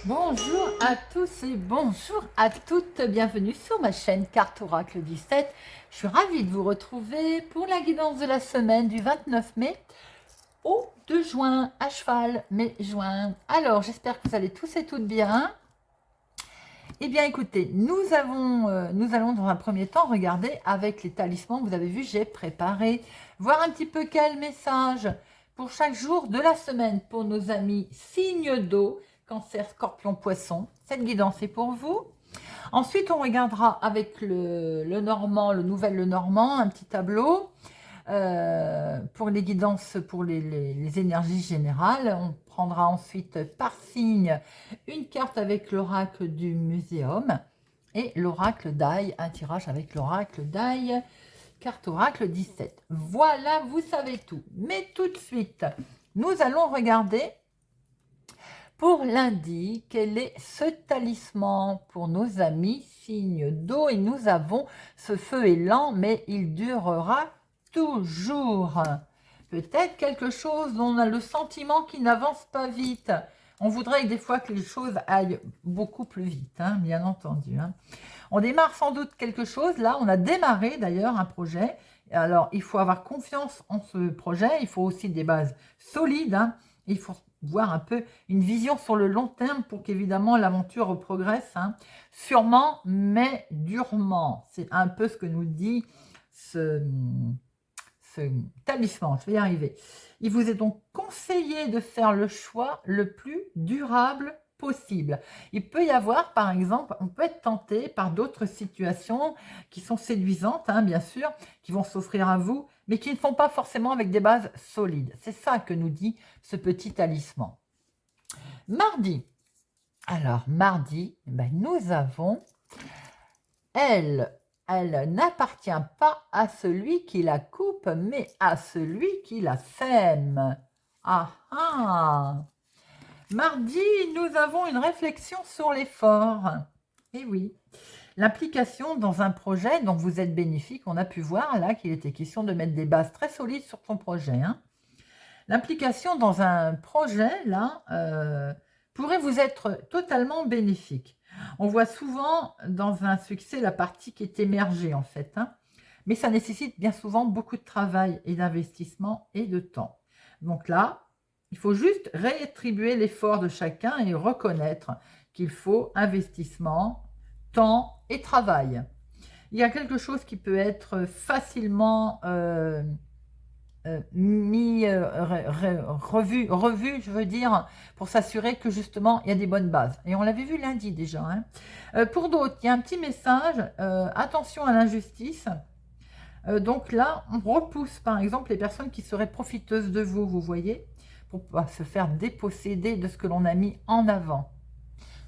Bonjour à tous et bonjour à toutes, bienvenue sur ma chaîne Carte Oracle 17. Je suis ravie de vous retrouver pour la guidance de la semaine du 29 mai au 2 juin, à cheval, mai-juin. Alors, j'espère que vous allez tous et toutes bien. Eh bien, écoutez, nous allons dans un premier temps regarder avec les talismans. Vous avez vu, j'ai préparé, voir un petit peu quel message pour chaque jour de la semaine pour nos amis signes d'eau, Cancer, Scorpion, Poisson. Cette guidance est pour vous. Ensuite, on regardera avec le Normand, le Nouvel Le Normand, un petit tableau pour les guidances, pour les énergies générales. On prendra ensuite par signe une carte avec l'oracle du muséum et l'oracle d'Aille, un tirage avec l'oracle d'Aille, carte oracle 17. Voilà, vous savez tout. Mais tout de suite, nous allons regarder pour lundi, quel est ce talisman pour nos amis signes d'eau? Et nous avons ce feu est lent, mais il durera toujours. Peut-être quelque chose dont on a le sentiment qu'il n'avance pas vite. On voudrait des fois que les choses aillent beaucoup plus vite, hein, bien entendu. Hein. On démarre sans doute quelque chose. Là, on a démarré d'ailleurs un projet. Alors, il faut avoir confiance en ce projet. Il faut aussi des bases solides. Hein. Il faut voir un peu une vision sur le long terme pour qu'évidemment l'aventure progresse, hein. Sûrement, mais durement. C'est un peu ce que nous dit ce talisman. Je vais y arriver. Il vous est donc conseillé de faire le choix le plus durable possible. Il peut y avoir, par exemple, on peut être tenté par d'autres situations qui sont séduisantes, hein, bien sûr, qui vont s'offrir à vous, mais qui ne font pas forcément avec des bases solides. C'est ça que nous dit ce petit talisman. Mardi. Alors, mardi, ben, nous avons elle n'appartient pas à celui qui la coupe, mais à celui qui la sème. Ah ah! Mardi, nous avons une réflexion sur l'effort. Eh oui, l'implication dans un projet dont vous êtes bénéfique, on a pu voir là qu'il était question de mettre des bases très solides sur ton projet. Hein. L'implication dans un projet, là, pourrait vous être totalement bénéfique. On voit souvent dans un succès la partie qui est émergée, en fait. Hein. Mais ça nécessite bien souvent beaucoup de travail et d'investissement et de temps. Donc là, il faut juste réattribuer l'effort de chacun et reconnaître qu'il faut investissement, temps et travail. Il y a quelque chose qui peut être facilement revu, je veux dire, pour s'assurer que justement il y a des bonnes bases. Et on l'avait vu lundi déjà. Hein. Pour d'autres, il y a un petit message, attention à l'injustice. Donc là, on repousse par exemple les personnes qui seraient profiteuses de vous, vous voyez, pour pas se faire déposséder de ce que l'on a mis en avant.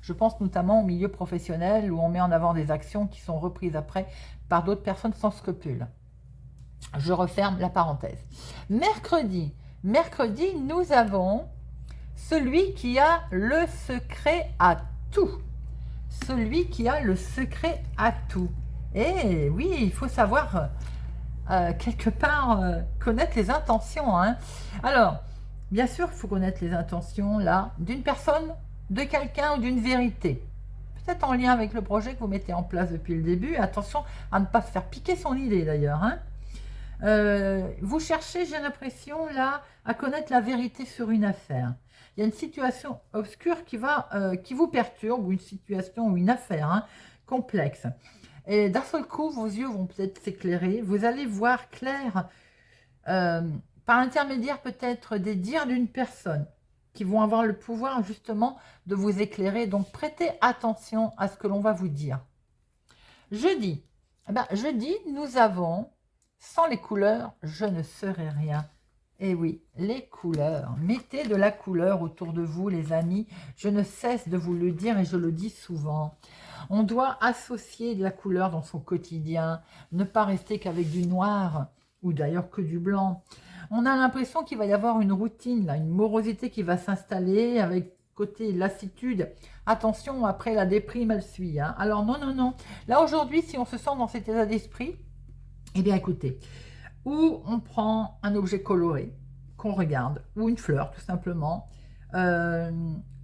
Je pense notamment au milieu professionnel où on met en avant des actions qui sont reprises après par d'autres personnes sans scrupules. Je referme la parenthèse. Mercredi, nous avons celui qui a le secret à tout. Celui qui a le secret à tout. Et oui, il faut savoir quelque part connaître les intentions. Hein. Alors, bien sûr, il faut connaître les intentions là d'une personne, de quelqu'un ou d'une vérité. Peut-être en lien avec le projet que vous mettez en place depuis le début. Attention à ne pas se faire piquer son idée d'ailleurs. Hein. Vous cherchez, j'ai l'impression, là, à connaître la vérité sur une affaire. Il y a une situation obscure qui vous perturbe, ou une situation ou une affaire hein, complexe. Et d'un seul coup, vos yeux vont peut-être s'éclairer. Vous allez voir clair, par l'intermédiaire peut-être des dires d'une personne, qui vont avoir le pouvoir justement de vous éclairer. Donc, prêtez attention à ce que l'on va vous dire. Jeudi, nous avons... Sans les couleurs, je ne serais rien. Et oui, les couleurs. Mettez de la couleur autour de vous, les amis. Je ne cesse de vous le dire et je le dis souvent. On doit associer de la couleur dans son quotidien. Ne pas rester qu'avec du noir ou d'ailleurs que du blanc. On a l'impression qu'il va y avoir une routine, là, une morosité qui va s'installer avec côté lassitude, attention, après la déprime, elle suit. Hein. Alors non, non, non. Là, aujourd'hui, si on se sent dans cet état d'esprit, eh bien, écoutez, ou on prend un objet coloré qu'on regarde, ou une fleur, tout simplement, euh,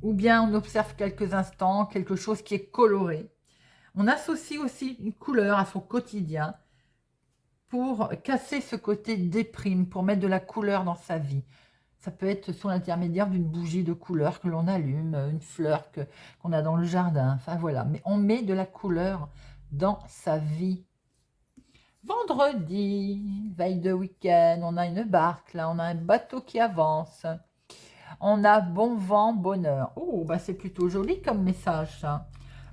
ou bien on observe quelques instants, quelque chose qui est coloré. On associe aussi une couleur à son quotidien pour casser ce côté déprime, pour mettre de la couleur dans sa vie. Ça peut être sous l'intermédiaire d'une bougie de couleur que l'on allume, une fleur qu'on a dans le jardin. Enfin voilà, mais on met de la couleur dans sa vie. Vendredi, veille de week-end, on a une barque, là, on a un bateau qui avance. On a bon vent, bonheur. Oh, bah c'est plutôt joli comme message, ça.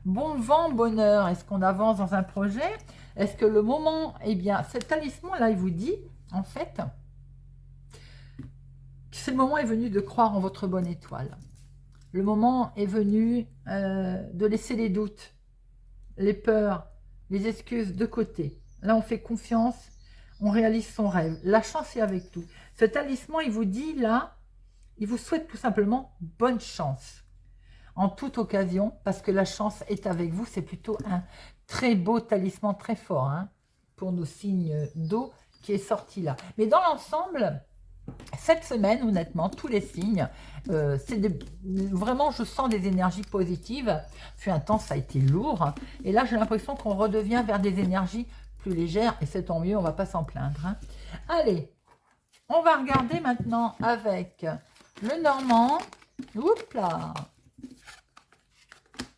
Bon vent, bonheur. Est-ce qu'on avance dans un projet? Est-ce que le moment, eh bien, ce talisman-là, il vous dit, en fait, que le moment est venu de croire en votre bonne étoile. Le moment est venu de laisser les doutes, les peurs, les excuses de côté. Là, on fait confiance, on réalise son rêve. La chance est avec tout. Ce talisman, il vous dit, là, il vous souhaite tout simplement bonne chance. En toute occasion, parce que la chance est avec vous. C'est plutôt un très beau talisman, très fort, hein, pour nos signes d'eau qui est sorti là. Mais dans l'ensemble, cette semaine, honnêtement, tous les signes, vraiment, je sens des énergies positives. Fut un temps, ça a été lourd. Hein, et là, j'ai l'impression qu'on redevient vers des énergies plus légères. Et c'est tant mieux, on ne va pas s'en plaindre. Hein. Allez, on va regarder maintenant avec le Normand. Oups là.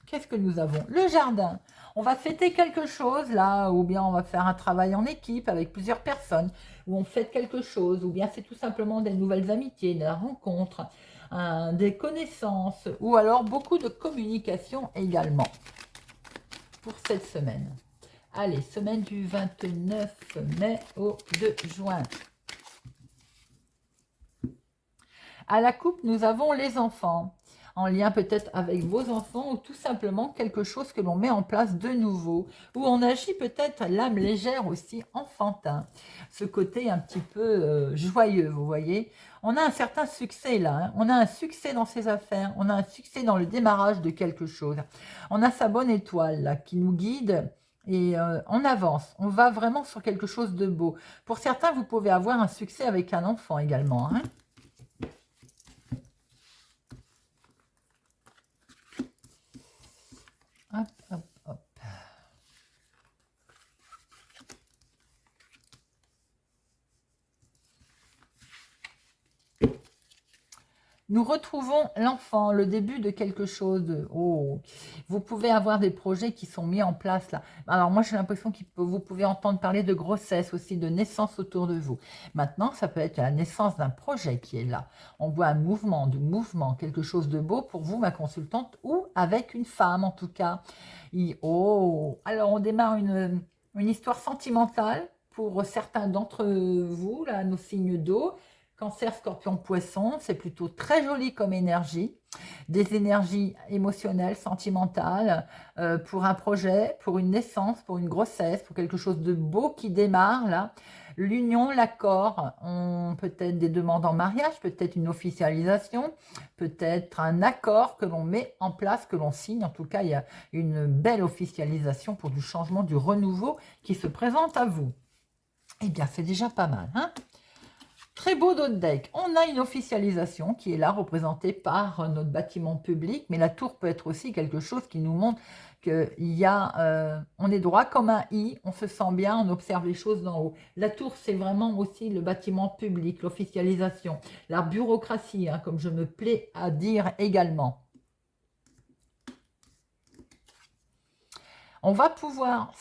Qu'est-ce que nous avons? Le jardin. On va fêter quelque chose là, ou bien on va faire un travail en équipe avec plusieurs personnes, ou on fête quelque chose, ou bien c'est tout simplement des nouvelles amitiés, des rencontres, des connaissances, ou alors beaucoup de communication également pour cette semaine. Allez, semaine du 29 mai au 2 juin. À la coupe, nous avons les enfants, en lien peut-être avec vos enfants, ou tout simplement quelque chose que l'on met en place de nouveau, où on agit peut-être l'âme légère aussi, enfantin, ce côté un petit peu joyeux, vous voyez. On a un certain succès là, hein. On a un succès dans ses affaires, on a un succès dans le démarrage de quelque chose. On a sa bonne étoile là, qui nous guide. Et on avance, on va vraiment sur quelque chose de beau. Pour certains, vous pouvez avoir un succès avec un enfant également, hein. Hop, hop, hop. Nous retrouvons l'enfant, le début de quelque chose. Oh, vous pouvez avoir des projets qui sont mis en place là. Alors moi, j'ai l'impression que vous pouvez entendre parler de grossesse aussi, de naissance autour de vous. Maintenant, ça peut être la naissance d'un projet qui est là. On voit un mouvement, du mouvement, quelque chose de beau pour vous, ma consultante, ou avec une femme en tout cas. Oh, alors on démarre une histoire sentimentale pour certains d'entre vous, là, nos signes d'eau. Cancer, Scorpion, Poisson, c'est plutôt très joli comme énergie. Des énergies émotionnelles, sentimentales, pour un projet, pour une naissance, pour une grossesse, pour quelque chose de beau qui démarre là. L'union, l'accord, peut-être des demandes en mariage, peut-être une officialisation, peut-être un accord que l'on met en place, que l'on signe. En tout cas, il y a une belle officialisation pour du changement, du renouveau qui se présente à vous. Eh bien, c'est déjà pas mal, hein? Très beau d'autres deck. On a une officialisation qui est là, représentée par notre bâtiment public, mais la tour peut être aussi quelque chose qui nous montre qu'il y a, on est droit comme un i, on se sent bien, on observe les choses d'en haut. La tour, c'est vraiment aussi le bâtiment public, l'officialisation, la bureaucratie, hein, comme je me plais à dire également. On va pouvoir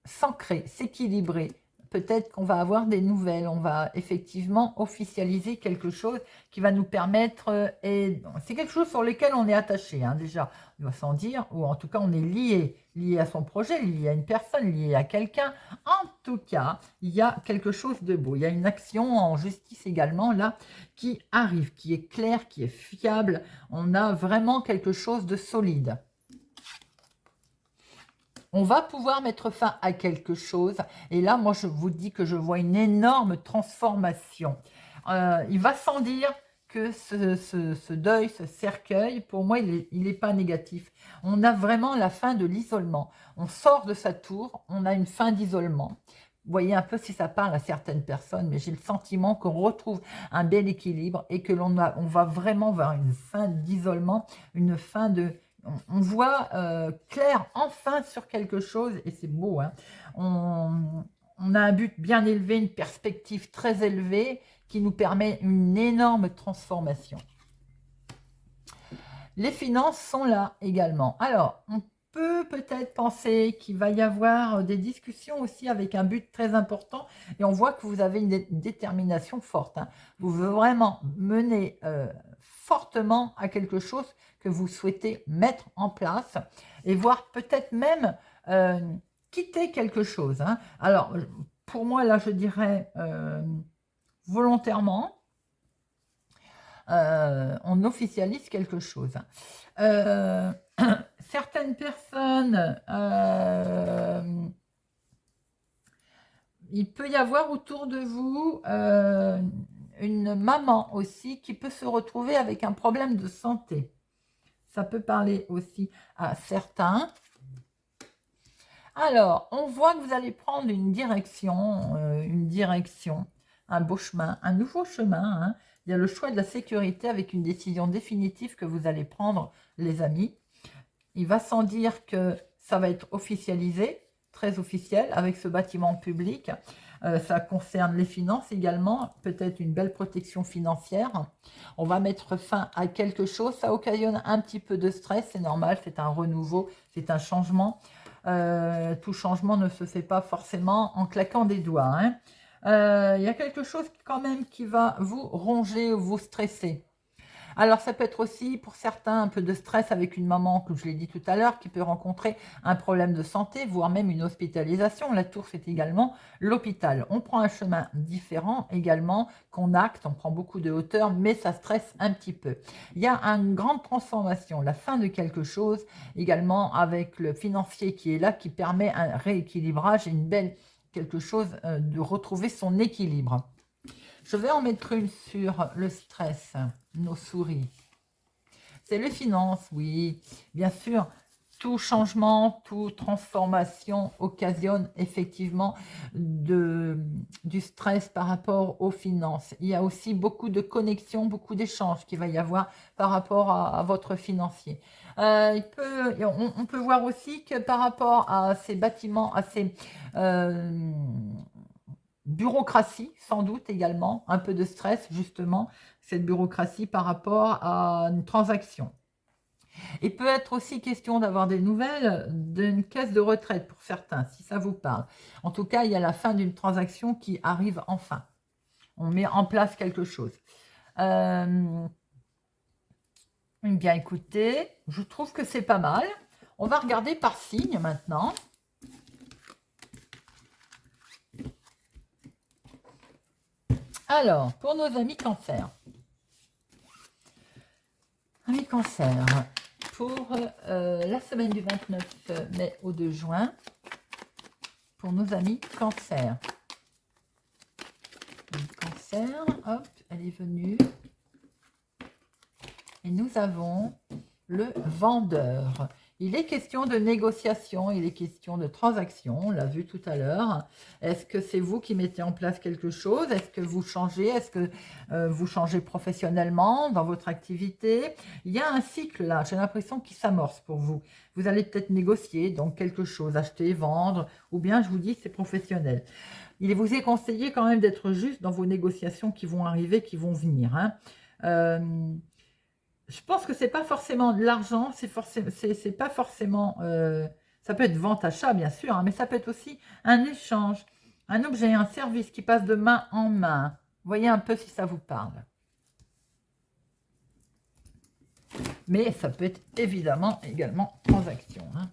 s'ancrer, s'équilibrer. Peut-être qu'on va avoir des nouvelles, on va effectivement officialiser quelque chose qui va nous permettre, et c'est quelque chose sur lequel on est attaché, hein, déjà, on va s'en dire, ou en tout cas on est lié à son projet, lié à une personne, lié à quelqu'un. En tout cas, il y a quelque chose de beau, il y a une action en justice également là qui arrive, qui est claire, qui est fiable, on a vraiment quelque chose de solide. On va pouvoir mettre fin à quelque chose. Et là, moi, je vous dis que je vois une énorme transformation. Il va sans dire que ce deuil, ce cercueil, pour moi, il est pas négatif. On a vraiment la fin de l'isolement. On sort de sa tour, on a une fin d'isolement. Vous voyez un peu si ça parle à certaines personnes, mais j'ai le sentiment qu'on retrouve un bel équilibre et que on va vraiment vers une fin d'isolement, une fin de... On voit clair enfin sur quelque chose et c'est beau. Hein. On a un but bien élevé, une perspective très élevée qui nous permet une énorme transformation. Les finances sont là également. Alors, on peut peut-être penser qu'il va y avoir des discussions aussi avec un but très important et on voit que vous avez une détermination forte. Hein. Vous voulez vraiment mener fortement à quelque chose que vous souhaitez mettre en place et voire peut-être même quitter quelque chose. Hein. Alors, pour moi, là, je dirais volontairement, on officialise quelque chose. Certaines personnes, il peut y avoir autour de vous une maman aussi qui peut se retrouver avec un problème de santé. Ça peut parler aussi à certains. Alors, on voit que vous allez prendre une direction, un beau chemin, un nouveau chemin. Hein. Il y a le choix de la sécurité avec une décision définitive que vous allez prendre, les amis. Il va sans dire que ça va être officialisé, très officiel, avec ce bâtiment public. Ça concerne les finances également, peut-être une belle protection financière. On va mettre fin à quelque chose. Ça occasionne un petit peu de stress, c'est normal, c'est un renouveau, c'est un changement. Tout changement ne se fait pas forcément en claquant des doigts. Hein. Il y a quelque chose quand même qui va vous ronger ou vous stresser. Alors, ça peut être aussi, pour certains, un peu de stress avec une maman, comme je l'ai dit tout à l'heure, qui peut rencontrer un problème de santé, voire même une hospitalisation. La tour, c'est également l'hôpital. On prend un chemin différent également, qu'on acte, on prend beaucoup de hauteur, mais ça stresse un petit peu. Il y a une grande transformation, la fin de quelque chose, également avec le financier qui est là, qui permet un rééquilibrage et une belle quelque chose de retrouver son équilibre. Je vais en mettre une sur le stress, nos souris. C'est les finances, oui. Bien sûr, tout changement, toute transformation occasionne effectivement du stress par rapport aux finances. Il y a aussi beaucoup de connexions, beaucoup d'échanges qu'il va y avoir par rapport à votre financier. On peut voir aussi que par rapport à ces bâtiments, à ces... bureaucratie, sans doute également, un peu de stress justement, cette bureaucratie par rapport à une transaction. Il peut être aussi question d'avoir des nouvelles d'une caisse de retraite pour certains, si ça vous parle. En tout cas, il y a la fin d'une transaction qui arrive enfin. On met en place quelque chose. Bien écoutez, je trouve que c'est pas mal. On va regarder par signe maintenant. Alors, pour nos amis cancer. Amis cancer, pour la semaine du 29 mai au 2 juin, pour nos amis cancer. Cancer, hop, elle est venue. Et nous avons le vendeur. Il est question de négociation, il est question de transaction, on l'a vu tout à l'heure. Est-ce que c'est vous qui mettez en place quelque chose? Est-ce que vous changez? Est-ce que vous changez professionnellement dans votre activité? Il y a un cycle là, j'ai l'impression qu'il s'amorce pour vous. Vous allez peut-être négocier, donc quelque chose, acheter, vendre, ou bien je vous dis c'est professionnel. Il vous est conseillé quand même d'être juste dans vos négociations qui vont arriver, qui vont venir. Hein. Je pense que c'est pas forcément de l'argent, c'est pas forcément... ça peut être vente-achat, bien sûr, hein, mais ça peut être aussi un échange, un objet, un service qui passe de main en main. Voyez un peu si ça vous parle. Mais ça peut être évidemment également transaction. Hein.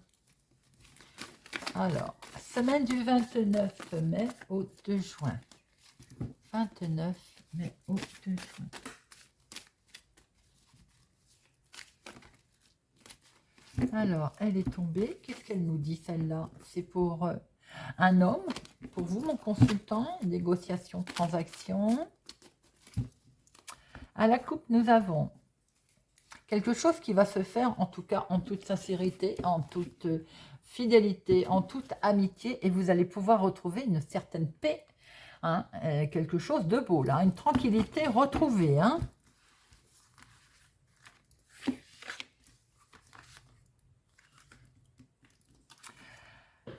Alors, semaine du 29 mai au 2 juin. 29 mai au 2 juin. Alors, elle est tombée. Qu'est-ce qu'elle nous dit, celle-là? C'est pour un homme, pour vous, mon consultant, négociation, transaction. À la coupe, nous avons quelque chose qui va se faire, en tout cas, en toute sincérité, en toute fidélité, en toute amitié, et vous allez pouvoir retrouver une certaine paix, hein, quelque chose de beau, là, une tranquillité retrouvée, hein.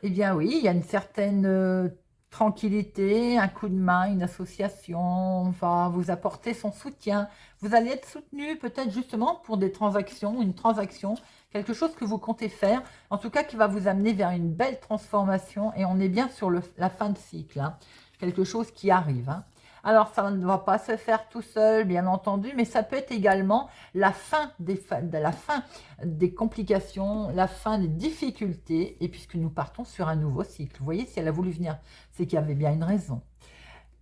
Eh bien oui, il y a une certaine tranquillité, un coup de main, une association va vous apporter son soutien. Vous allez être soutenu peut-être justement pour des transactions, une transaction, quelque chose que vous comptez faire, en tout cas qui va vous amener vers une belle transformation et on est bien sur la fin de cycle, hein. Quelque chose qui arrive, hein. Alors ça ne va pas se faire tout seul, bien entendu, mais ça peut être également la fin des complications, la fin des difficultés, et puisque nous partons sur un nouveau cycle. Vous voyez, si elle a voulu venir, c'est qu'il y avait bien une raison.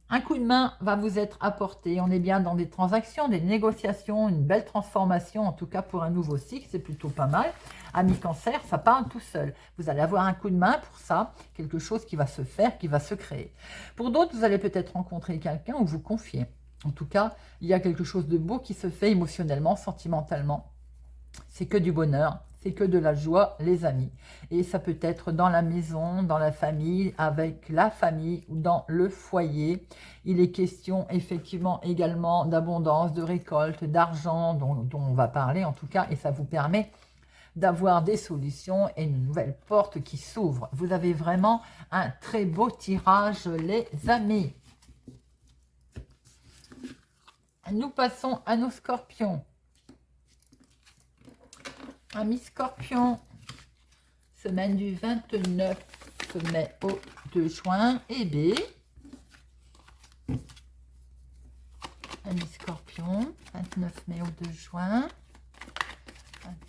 Un coup de main va vous être apporté. On est bien dans des transactions, des négociations, une belle transformation, en tout cas pour un nouveau cycle, c'est plutôt pas mal. Ami Cancer, ça part tout seul. Vous allez avoir un coup de main pour ça, quelque chose qui va se faire, qui va se créer. Pour d'autres, vous allez peut-être rencontrer quelqu'un ou vous confier. En tout cas, il y a quelque chose de beau qui se fait émotionnellement, sentimentalement. C'est que du bonheur, c'est que de la joie, les amis. Et ça peut être dans la maison, dans la famille, avec la famille ou dans le foyer. Il est question effectivement également d'abondance, de récolte, d'argent dont on va parler en tout cas. Et ça vous permet d'avoir des solutions et une nouvelle porte qui s'ouvre. Vous avez vraiment un très beau tirage, les amis. Nous passons à nos scorpions. Amis Scorpion, semaine du 29 mai au 2 juin, et B. Amis Scorpion, 29 mai au 2 juin.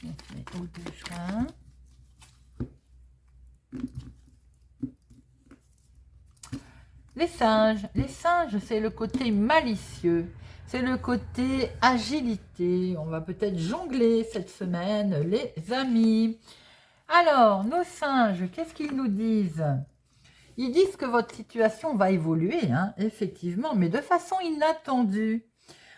29 mai au 2 juin. Les singes, c'est le côté malicieux. C'est le côté agilité. On va peut-être jongler cette semaine, les amis. Alors, nos singes, qu'est-ce qu'ils nous disent? Ils disent que votre situation va évoluer, hein, effectivement, mais de façon inattendue.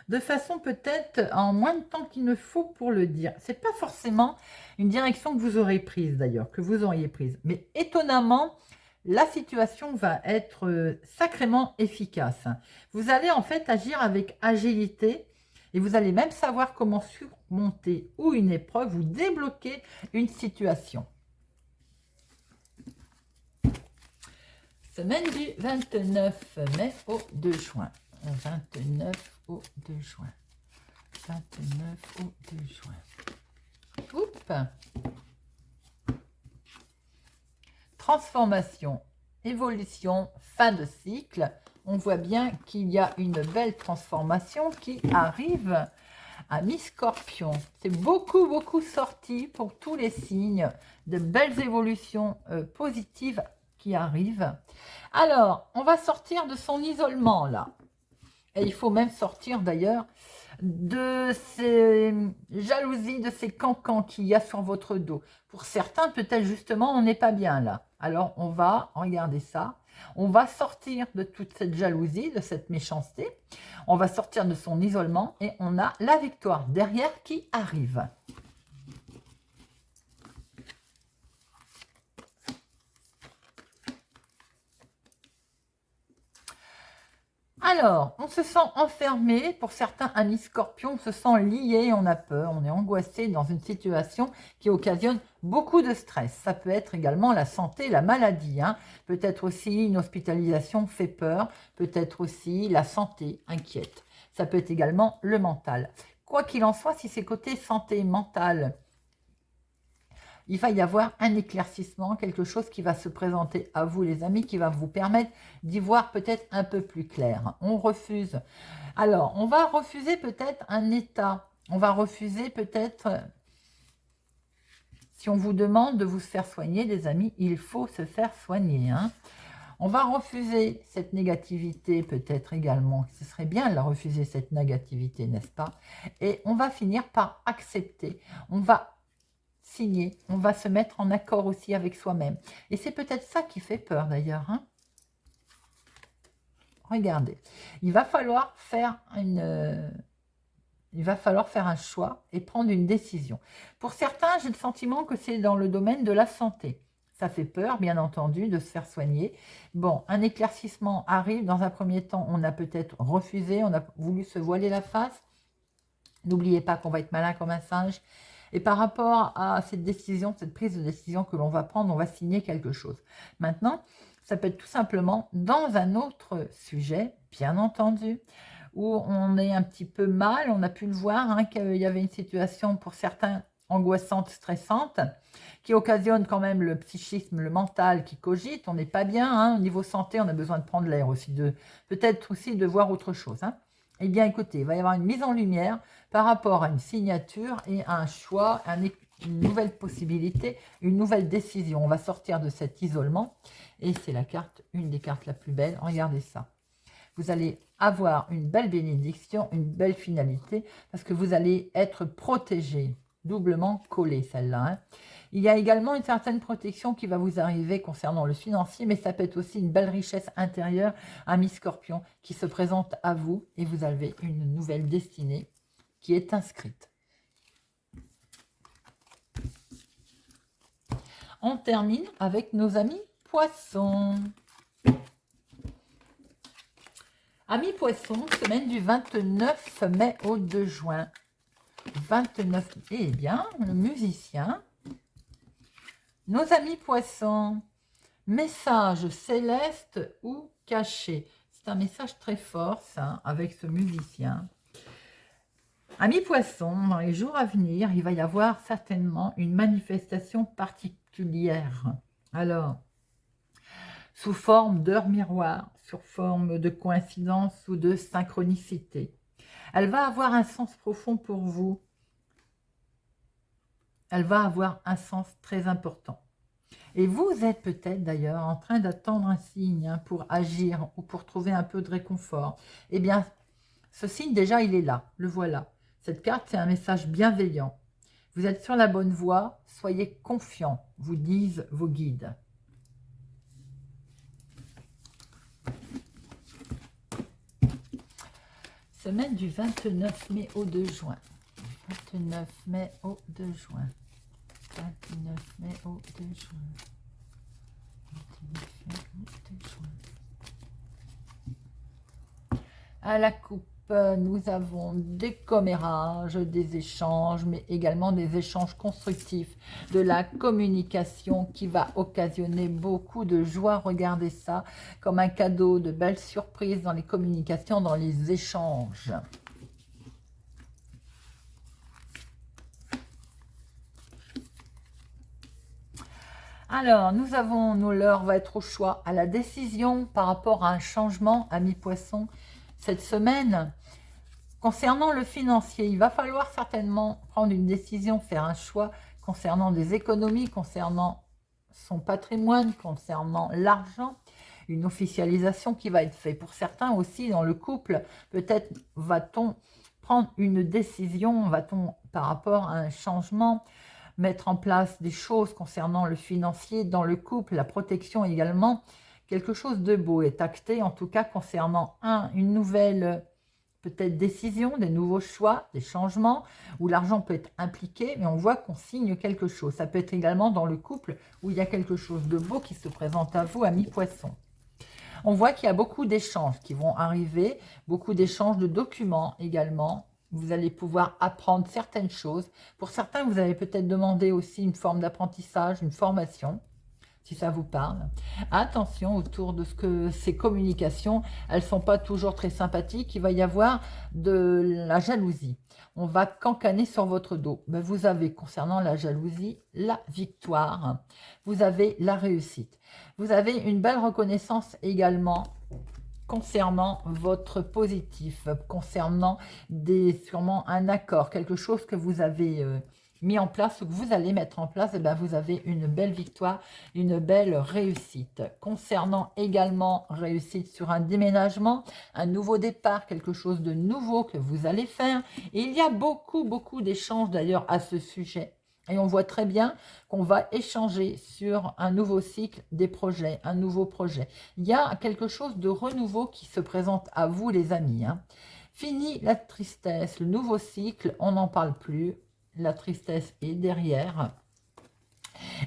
De façon peut-être en moins de temps qu'il ne faut pour le dire. Ce n'est pas forcément une direction que vous aurez prise d'ailleurs, que vous auriez prise. Mais étonnamment, la situation va être sacrément efficace. Vous allez en fait agir avec agilité et vous allez même savoir comment surmonter ou une épreuve ou débloquer une situation. Semaine du 29 mai au 2 juin. 29 au 2 juin. 29 au 2 juin. Oups. Transformation, évolution, fin de cycle. On voit bien qu'il y a une belle transformation qui arrive à mi-scorpion. C'est beaucoup sorti pour tous les signes. De belles évolutions positives qui arrivent. Alors, on va sortir de son isolement là. Et il faut même sortir d'ailleurs de ces jalousies, de ces cancans qu'il y a sur votre dos. Pour certains, peut-être justement, on n'est pas bien là. Alors, on va regarder ça. On va sortir de toute cette jalousie, de cette méchanceté. On va sortir de son isolement et on a la victoire derrière qui arrive. Alors, on se sent enfermé, pour certains amis scorpions, on se sent lié, on a peur, on est angoissé dans une situation qui occasionne beaucoup de stress. Ça peut être également la santé, la maladie, hein. Peut-être aussi une hospitalisation fait peur, peut-être aussi la santé inquiète. Ça peut être également le mental. Quoi qu'il en soit, si c'est côté santé mentale, il va y avoir un éclaircissement, quelque chose qui va se présenter à vous, les amis, qui va vous permettre d'y voir peut-être un peu plus clair. On refuse. Alors, on va refuser peut-être un état. On va refuser peut-être, si on vous demande de vous faire soigner, les amis, il faut se faire soigner, hein. On va refuser cette négativité peut-être également. Ce serait bien de la refuser, cette négativité, n'est-ce pas? Et on va finir par accepter. On va signer, on va se mettre en accord aussi avec soi-même. Et c'est peut-être ça qui fait peur d'ailleurs, hein. Regardez, il va falloir faire il va falloir faire un choix et prendre une décision. Pour certains, j'ai le sentiment que c'est dans le domaine de la santé. Ça fait peur, bien entendu, de se faire soigner. Bon, un éclaircissement arrive. Dans un premier temps, on a peut-être refusé, on a voulu se voiler la face. N'oubliez pas qu'on va être malin comme un singe. Et par rapport à cette décision, cette prise de décision que l'on va prendre, on va signer quelque chose. Maintenant, ça peut être tout simplement dans un autre sujet, bien entendu, où on est un petit peu mal, on a pu le voir, hein, qu'il y avait une situation pour certains angoissante, stressante, qui occasionne quand même le psychisme, le mental qui cogite, on n'est pas bien, hein, au niveau santé, on a besoin de prendre l'air aussi, peut-être aussi de voir autre chose. Hein. Eh bien écoutez, il va y avoir une mise en lumière par rapport à une signature et à un choix, une nouvelle possibilité, une nouvelle décision. On va sortir de cet isolement et c'est la carte, une des cartes la plus belle, regardez ça. Vous allez avoir une belle bénédiction, une belle finalité, parce que vous allez être protégé, doublement collé celle-là. Hein. Il y a également une certaine protection qui va vous arriver concernant le financier, mais ça peut être aussi une belle richesse intérieure, ami Scorpion, qui se présente à vous, et vous avez une nouvelle destinée qui est inscrite. On termine avec nos amis Poissons. Amis Poissons, semaine du 29 mai au 2 juin. 29, eh bien, le musicien. Nos amis Poissons, message céleste ou caché. C'est un message très fort, ça, avec ce musicien. Amis Poissons, dans les jours à venir, il va y avoir certainement une manifestation particulière. Alors, sous forme d'heure miroir, sur forme de coïncidence ou de synchronicité. Elle va avoir un sens profond pour vous. Elle va avoir un sens très important. Et vous êtes peut-être d'ailleurs en train d'attendre un signe, hein, pour agir ou pour trouver un peu de réconfort. Eh bien, ce signe déjà, il est là, le voilà. Cette carte, c'est un message bienveillant. Vous êtes sur la bonne voie, soyez confiants, vous disent vos guides. Semaine du 29 mai au 2 juin. 29 mai au 2 juin. 29 mai au 2 juin. 29 mai au 2 juin. À la coupe, nous avons des commérages, des échanges, mais également des échanges constructifs, de la communication qui va occasionner beaucoup de joie. Regardez ça comme un cadeau, de belles surprises dans les communications, dans les échanges. Alors, nous avons, l'heure va être au choix, à la décision par rapport à un changement, amis Poissons, cette semaine. Concernant le financier, il va falloir certainement prendre une décision, faire un choix concernant des économies, concernant son patrimoine, concernant l'argent, une officialisation qui va être faite. Pour certains aussi, dans le couple, peut-être va-t-on prendre une décision, va-t-on par rapport à un changement, mettre en place des choses concernant le financier dans le couple, la protection également. Quelque chose de beau est acté, en tout cas concernant une nouvelle peut-être décision, des nouveaux choix, des changements, où l'argent peut être impliqué, mais on voit qu'on signe quelque chose. Ça peut être également dans le couple où il y a quelque chose de beau qui se présente à vous, amis Poissons. On voit qu'il y a beaucoup d'échanges qui vont arriver, beaucoup d'échanges de documents également. Vous allez pouvoir apprendre certaines choses. Pour certains, vous allez peut-être demander aussi une forme d'apprentissage, une formation, si ça vous parle. Attention autour de ce que ces communications, elles ne sont pas toujours très sympathiques. Il va y avoir de la jalousie. On va cancaner sur votre dos. Mais vous avez, concernant la jalousie, la victoire. Vous avez la réussite. Vous avez une belle reconnaissance également concernant votre positif, concernant sûrement un accord, quelque chose que vous avez mis en place ou que vous allez mettre en place. Et bien vous avez une belle victoire, une belle réussite. Concernant également réussite sur un déménagement, un nouveau départ, quelque chose de nouveau que vous allez faire. Et il y a beaucoup d'échanges d'ailleurs à ce sujet. Et on voit très bien qu'on va échanger sur un nouveau cycle des projets, un nouveau projet. Il y a quelque chose de renouveau qui se présente à vous, les amis. Hein. Fini la tristesse, le nouveau cycle, on n'en parle plus. La tristesse est derrière.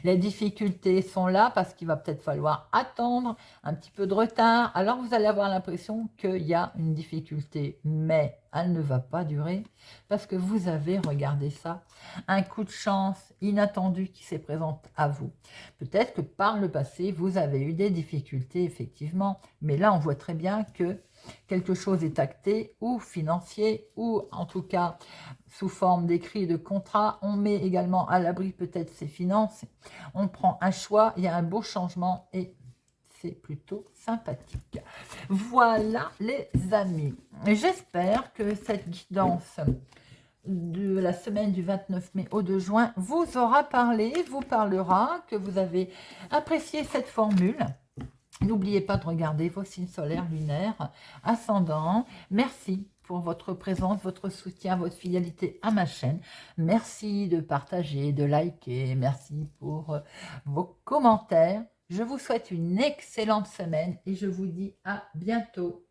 Les difficultés sont là parce qu'il va peut-être falloir attendre un petit peu de retard. Alors vous allez avoir l'impression qu'il y a une difficulté, mais elle ne va pas durer parce que vous avez, regardez ça, un coup de chance inattendu qui se présente à vous. Peut-être que par le passé, vous avez eu des difficultés, effectivement, mais là on voit très bien que quelque chose est acté ou financier ou en tout cas sous forme d'écrit de contrat. On met également à l'abri peut-être ses finances. On prend un choix, il y a un beau changement et c'est plutôt sympathique. Voilà les amis. J'espère que cette guidance de la semaine du 29 mai au 2 juin vous aura parlé, vous parlera, que vous avez apprécié cette formule. N'oubliez pas de regarder vos signes solaires, lunaires, ascendants. Merci pour votre présence, votre soutien, votre fidélité à ma chaîne. Merci de partager, de liker. Merci pour vos commentaires. Je vous souhaite une excellente semaine et je vous dis à bientôt.